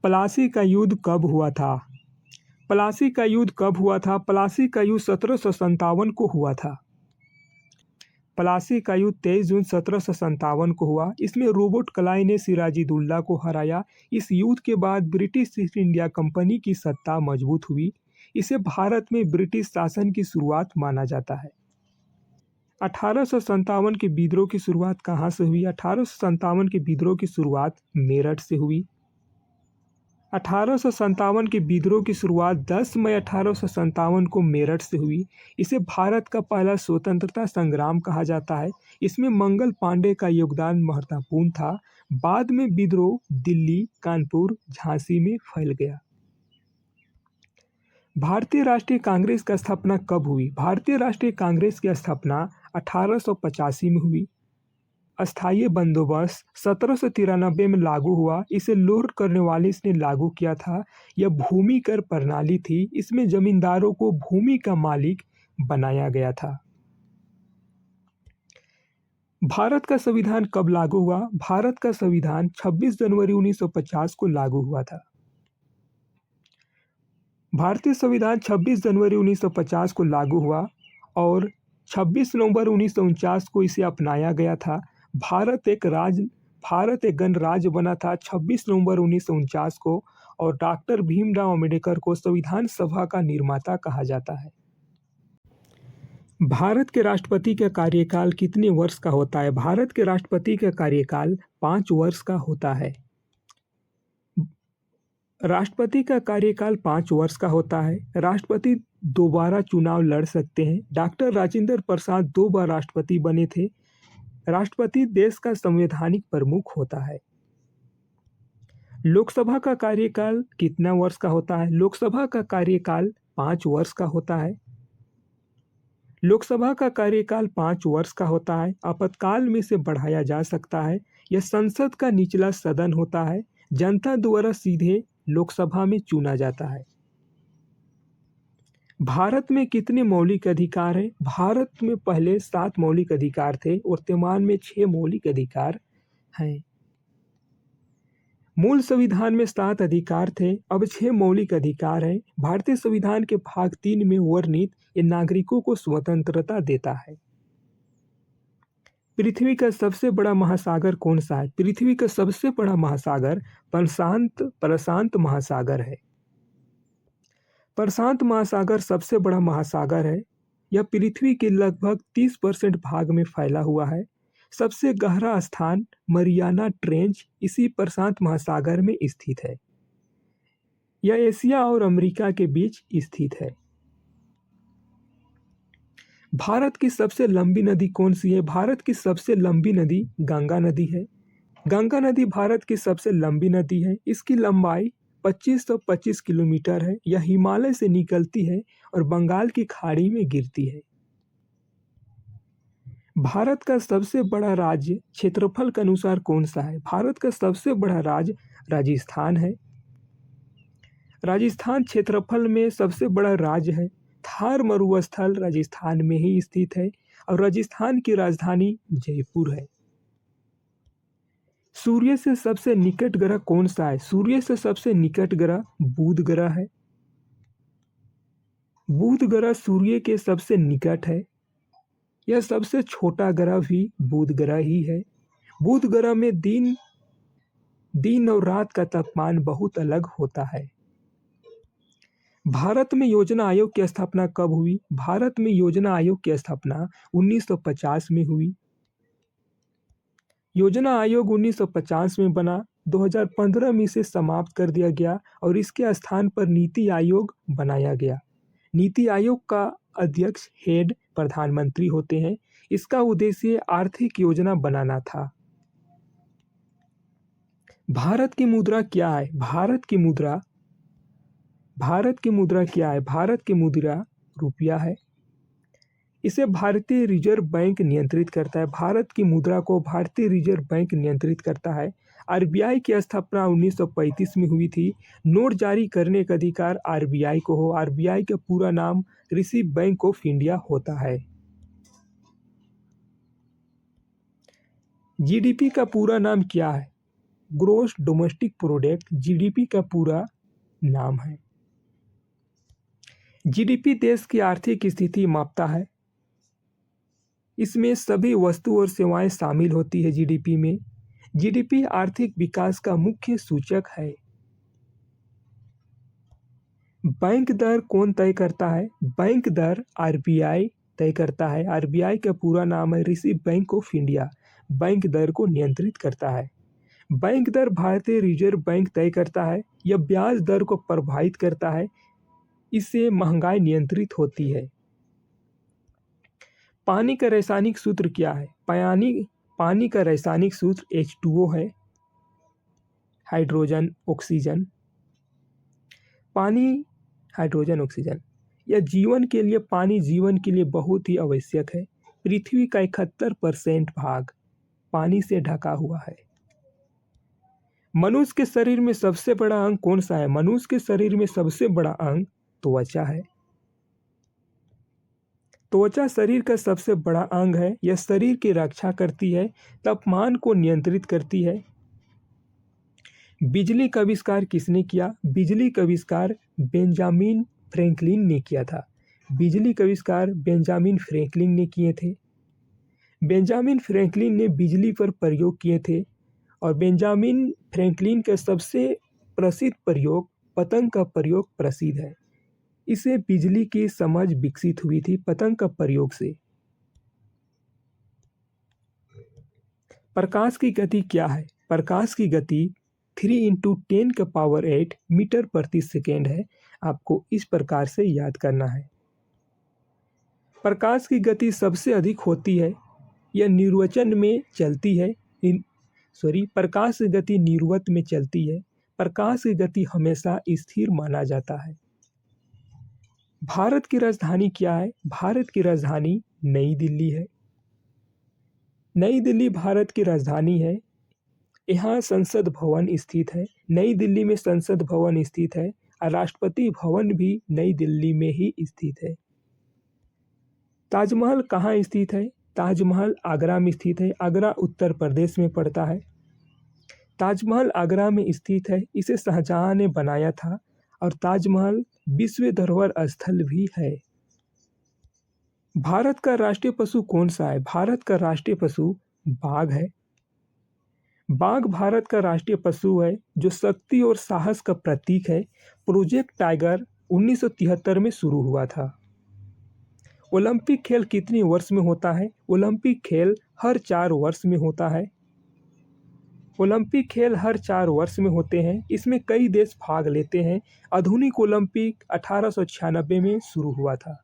प्लासी का युद्ध कब हुआ था? प्लासी का युद्ध कब हुआ था? प्लासी का युद्ध 1757 को हुआ था। प्लासी का युद्ध 23 जून 1757 को हुआ। इसमें रॉबर्ट क्लाइ ने सिराजुद्दौला को हराया। इस युद्ध के बाद ब्रिटिश ईस्ट इंडिया कंपनी की सत्ता मजबूत हुई। इसे भारत में ब्रिटिश शासन की शुरुआत माना जाता है। 1857 के विद्रोह की शुरुआत कहाँ से हुई? 1857 के विद्रोह की शुरुआत मेरठ से हुई। 1857 के विद्रोह की शुरुआत 10 मई 1857 को मेरठ से हुई। इसे भारत का पहला स्वतंत्रता संग्राम कहा जाता है। इसमें मंगल पांडे का योगदान महत्वपूर्ण था। बाद में विद्रोह दिल्ली, कानपुर, झांसी में फैल गया। भारतीय राष्ट्रीय कांग्रेस की स्थापना कब हुई? भारतीय राष्ट्रीय कांग्रेस की स्थापना 1885 में हुई। अस्थायी बंदोबस्त 1793 में लागू हुआ। इसे लॉर्ड कॉर्नवालिस ने लागू किया था। यह भूमि कर प्रणाली थी। इसमें जमींदारों को भूमि का मालिक बनाया गया था। भारत का संविधान कब लागू हुआ? भारत का संविधान 26 जनवरी 1950 को लागू हुआ था। भारतीय संविधान 26 जनवरी 1950 को लागू हुआ और 26 नवंबर 1949 को इसे अपनाया गया था। भारत एक गणराज्य बना था 26 नवंबर 1949 को और डॉक्टर भीमराव अंबेडकर को संविधान सभा का निर्माता कहा जाता है। भारत के राष्ट्रपति का कार्यकाल कितने वर्ष का होता है? भारत के राष्ट्रपति का कार्यकाल 5 वर्ष का होता है। राष्ट्रपति का कार्यकाल 5 वर्ष का होता है। राष्ट्रपति दोबारा चुनाव लड़ सकते हैं। डॉक्टर राजेंद्र प्रसाद 2 बार राष्ट्रपति बने थे। राष्ट्रपति देश का संवैधानिक प्रमुख होता है। लोकसभा का कार्यकाल कितना वर्ष का होता है? लोकसभा का कार्यकाल 5 वर्ष का होता है। लोकसभा का कार्यकाल 5 वर्ष का होता है। आपातकाल में इसे बढ़ाया जा सकता है। यह संसद का निचला सदन होता है। जनता द्वारा सीधे लोकसभा में चुना जाता है। भारत में कितने मौलिक अधिकार हैं? भारत में पहले 7 मौलिक अधिकार थे। वर्तमान में 6 मौलिक अधिकार हैं। मूल संविधान में 7 अधिकार थे, अब 6 मौलिक अधिकार हैं। भारतीय संविधान के भाग 3 में वर्णित ये नागरिकों को स्वतंत्रता देता है। पृथ्वी का सबसे बड़ा महासागर कौन सा है? पृथ्वी का सबसे बड़ा महासागर प्रशांत महासागर है। प्रशांत महासागर सबसे बड़ा महासागर है। यह पृथ्वी के लगभग 30% भाग में फैला हुआ है। सबसे गहरा स्थान मरियाना ट्रेंच इसी प्रशांत महासागर में स्थित है। यह एशिया और अमेरिका के बीच स्थित है। भारत की सबसे लंबी नदी कौन सी है? भारत की सबसे लंबी नदी गंगा नदी है। गंगा नदी भारत की सबसे लंबी नदी है। इसकी लंबाई 2525 किलोमीटर है। यह हिमालय से निकलती है और बंगाल की खाड़ी में गिरती है। भारत का सबसे बड़ा राज्य क्षेत्रफल के अनुसार कौन सा है? भारत का सबसे बड़ा राज्य राजस्थान है। राजस्थान क्षेत्रफल में सबसे बड़ा राज्य है। थार मरुस्थल राजस्थान में ही स्थित है और राजस्थान की राजधानी जयपुर है। सूर्य से सबसे निकट ग्रह कौन सा है? सूर्य से सबसे निकट ग्रह बुध ग्रह है। बुध ग्रह सूर्य के सबसे निकट है। यह सबसे छोटा ग्रह भी बुध ग्रह ही है। बुध ग्रह में दिन और रात का तापमान बहुत अलग होता है। भारत में योजना आयोग की स्थापना कब हुई? भारत में योजना आयोग की स्थापना 1950 में हुई। योजना आयोग 1950 में बना। 2015 में इसे समाप्त कर दिया गया और इसके स्थान पर नीति आयोग बनाया गया। नीति आयोग का अध्यक्ष हेड प्रधानमंत्री होते हैं। इसका उद्देश्य आर्थिक योजना बनाना था। भारत की मुद्रा क्या है? भारत की मुद्रा क्या है? भारत की मुद्रा रुपया है। इसे भारतीय रिजर्व बैंक नियंत्रित करता है। भारत की मुद्रा को भारतीय रिजर्व बैंक नियंत्रित करता है। आरबीआई की स्थापना 1935 में हुई थी। नोट जारी करने का अधिकार आरबीआई को हो। आरबीआई का पूरा नाम रिजर्व बैंक ऑफ इंडिया होता है। जीडीपी का पूरा नाम क्या है? ग्रोस डोमेस्टिक प्रोडक्ट जीडीपी का पूरा नाम है। जीडीपी देश की आर्थिक स्थिति मापता है। इसमें सभी वस्तु और सेवाएं शामिल होती है। जीडीपी में जीडीपी आर्थिक विकास का मुख्य सूचक है। बैंक दर कौन तय करता है? बैंक दर आरबीआई तय करता है। आरबीआई का पूरा नाम है Reserve Bank of India. Bank दर को नियंत्रित करता है। बैंक दर भारतीय रिजर्व बैंक तय करता है। यह ब्याज दर को प्रभावित करता है। इससे महंगाई नियंत्रित होती है। पानी का रासायनिक सूत्र क्या है? पानी का रासायनिक सूत्र H2O है, हाइड्रोजन ऑक्सीजन। पानी हाइड्रोजन ऑक्सीजन। यह जीवन के लिए पानी जीवन के लिए बहुत ही आवश्यक है। पृथ्वी का 71% भाग पानी से ढका हुआ है। मनुष्य के शरीर में सबसे बड़ा अंग कौन सा है? मनुष्य के शरीर में सबसे बड़ा अंग त्वचा है। त्वचा शरीर का सबसे बड़ा अंग है। यह शरीर की रक्षा करती है, तापमान को नियंत्रित करती है। बिजली का आविष्कार किसने किया? बिजली का आविष्कार बेंजामिन फ्रैंकलिन ने किया था। बिजली का आविष्कार बेंजामिन फ्रैंकलिन ने किए थे। बेंजामिन फ्रैंकलिन ने बिजली पर प्रयोग किए थे और बेंजामिन फ्रैंकलिन का सबसे प्रसिद्ध प्रयोग पतंग का प्रयोग प्रसिद्ध है। इसे बिजली की समझ विकसित हुई थी पतंग का प्रयोग से। प्रकाश की गति क्या है? प्रकाश की गति 3 × 10⁸ मीटर प्रति सेकेंड है। आपको इस प्रकार से याद करना है। प्रकाश की गति सबसे अधिक होती है, यह निर्वचन में चलती है। प्रकाश की गति निर्वत में चलती है। प्रकाश की गति हमेशा स्थिर माना जाता है। भारत की राजधानी क्या है? भारत की राजधानी नई दिल्ली है। नई दिल्ली भारत की राजधानी है। यहाँ संसद भवन स्थित है। नई दिल्ली में संसद भवन स्थित है और राष्ट्रपति भवन भी नई दिल्ली में ही स्थित है। ताजमहल कहाँ स्थित है? ताजमहल आगरा में स्थित है। आगरा उत्तर प्रदेश में पड़ता है। ताजमहल आगरा में स्थित है। इसे शाहजहां ने बनाया था और ताजमहल विश्व धरोहर स्थल भी है। भारत का राष्ट्रीय पशु कौन सा है? भारत का राष्ट्रीय पशु बाघ है। बाघ भारत का राष्ट्रीय पशु है जो शक्ति और साहस का प्रतीक है। प्रोजेक्ट टाइगर 1973 में शुरू हुआ था। ओलंपिक खेल कितने वर्ष में होता है? ओलंपिक खेल हर 4 वर्ष में होता है। ओलंपिक खेल हर 4 वर्ष में होते हैं। इसमें कई देश भाग लेते हैं। आधुनिक ओलंपिक 1896 में शुरू हुआ था।